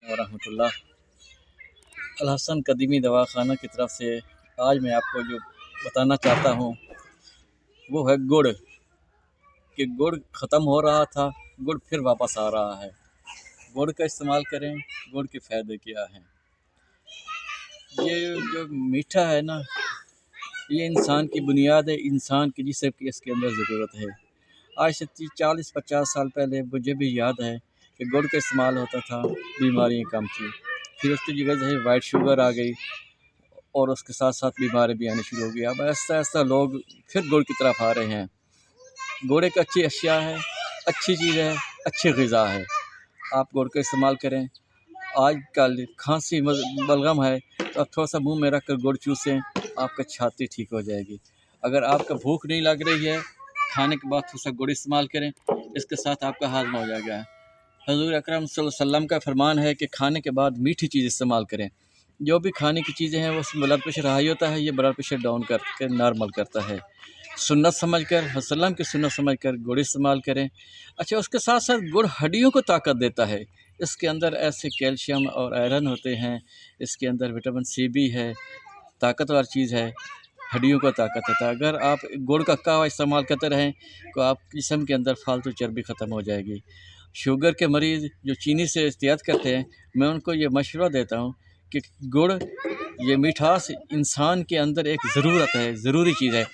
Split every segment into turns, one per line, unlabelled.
वरहमतुल्लाह। अलहसन कदीमी दवाखाना की तरफ से आज मैं आपको जो बताना चाहता हूँ वो है गुड़। कि गुड़ ख़त्म हो रहा था, गुड़ फिर वापस आ रहा है। गुड़ का इस्तेमाल करें, गुड़ के फ़ायदे क्या हैं। ये जो मीठा है ना, ये इंसान की बुनियाद है, इंसान की जिसे की इसके अंदर ज़रूरत है। आज से 40-50 साल पहले मुझे भी याद है कि गुड़ का इस्तेमाल होता था, बीमारियाँ कम थी। फिर उसकी जगह जो है वाइट शुगर आ गई और उसके साथ साथ बीमारी भी आनी शुरू हो गई। अब ऐसा ऐसा लोग फिर गुड़ की तरफ आ रहे हैं। गुड़ एक अच्छी अशिया है, अच्छी चीज़ है, अच्छी ग़िज़ा है। आप गुड़ का इस्तेमाल करें। आजकल खांसी बलगम है तो आप थोड़ा सा मुंह में रख कर गुड़ चूसें, आपका छाती ठीक हो जाएगी। अगर आपका भूख नहीं लग रही है, खाने के बाद थोड़ा सा गुड़ इस्तेमाल करें, इसके साथ आपका हाज़मा हो जाएगा। हज़ूर अकरम सल्लल्लाहु अलैहि वसल्लम का फरमान है कि खाने के बाद मीठी चीज़ इस्तेमाल करें। जो भी खाने की चीज़ें हैं उसमें ब्लड प्रेशर हाई होता है, ये ब्लड प्रेशर डाउन करके नॉर्मल करता है। सुन्नत समझकर, वसल्लम की सुन्नत समझकर गुड़ इस्तेमाल करें। अच्छा, उसके साथ साथ गुड़ हड्डियों को ताकत देता है। इसके अंदर ऐसे कैल्शियम और आयरन होते हैं, इसके अंदर विटामिन सी भी है, ताकतवर चीज़ है, हड्डियों को ताकत देता है। अगर आप गुड़ का कहवा इस्तेमाल करते रहें तो आप जिस्म के अंदर फालतू चर्बी ख़त्म हो जाएगी। शुगर के मरीज़ जो चीनी से एहतियात करते हैं, मैं उनको ये मशवरा देता हूँ कि गुड़, ये मिठास इंसान के अंदर एक ज़रूरत है, ज़रूरी चीज़ है।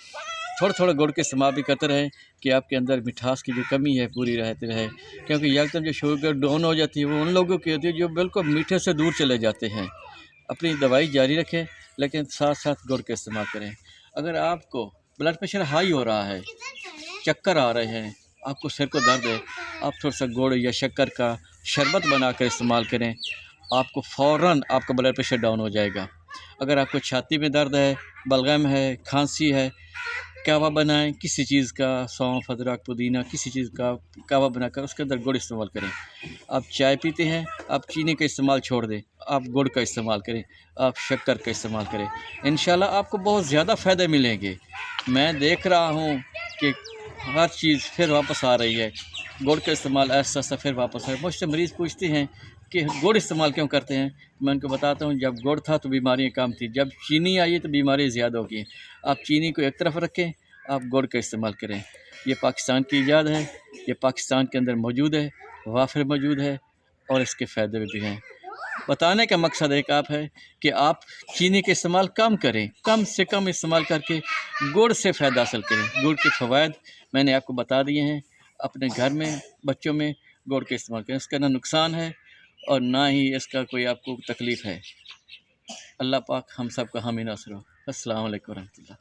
थोड़ा थोड़ा गुड़ के इस्तेमाल भी करते रहें कि आपके अंदर मिठास की जो कमी है पूरी रहती रहे। क्योंकि एकदम जो शुगर डाउन हो जाती है वो उन लोगों की होती है जो बिल्कुल मीठे से दूर चले जाते हैं। अपनी दवाई जारी रखें लेकिन साथ साथ गुड़ का इस्तेमाल करें। अगर आपको ब्लड प्रेशर हाई हो रहा है, चक्कर आ रहे हैं, आपको सिर को दर्द है, आप थोड़ा सा गुड़ या शक्कर का शरबत बनाकर इस्तेमाल करें, आपको फ़ौरन आपका ब्लड प्रेशर डाउन हो जाएगा। अगर आपको छाती में दर्द है, बलगम है, खांसी है, कहवा बनाएं किसी चीज़ का, सौंफ, अदरक, पुदीना, किसी चीज़ का कहवा बनाकर उसके अंदर गुड़ इस्तेमाल करें। आप चाय पीते हैं, आप चीनी का इस्तेमाल छोड़ दें, आप गुड़ का इस्तेमाल करें, आप शक्कर का इस्तेमाल करें। इंशाल्लाह आपको बहुत ज़्यादा फ़ायदे मिलेंगे। मैं देख रहा हूँ कि हर चीज़ फिर वापस आ रही है। गुड़ का इस्तेमाल ऐसा ऐसा फिर वापस है। मुझसे मरीज़ पूछते हैं कि गुड़ इस्तेमाल क्यों करते हैं, मैं उनको बताता हूँ जब गुड़ था तो बीमारियाँ कम थी, जब चीनी आई है तो बीमारियाँ ज़्यादा हो गई। आप चीनी को एक तरफ रखें, आप गुड़ का इस्तेमाल करें। ये पाकिस्तान की ईजाद है, ये पाकिस्तान के अंदर मौजूद है, वाफिर मौजूद है और इसके फ़ायदे भी हैं। बताने का मकसद एक आप है कि आप चीनी का इस्तेमाल कम करें, कम से कम इस्तेमाल करके गुड़ से फ़ायदा हासिल करें। गुड़ के फ़वाइद मैंने आपको बता दिए हैं। अपने घर में, बच्चों में गुड़ का इस्तेमाल करें। इसका ना नुकसान है और ना ही इसका कोई आपको तकलीफ़ है। अल्लाह पाक हम सब का हामी नासिर हो। अस्सलाम वालेकुम रहमतुल्लाह।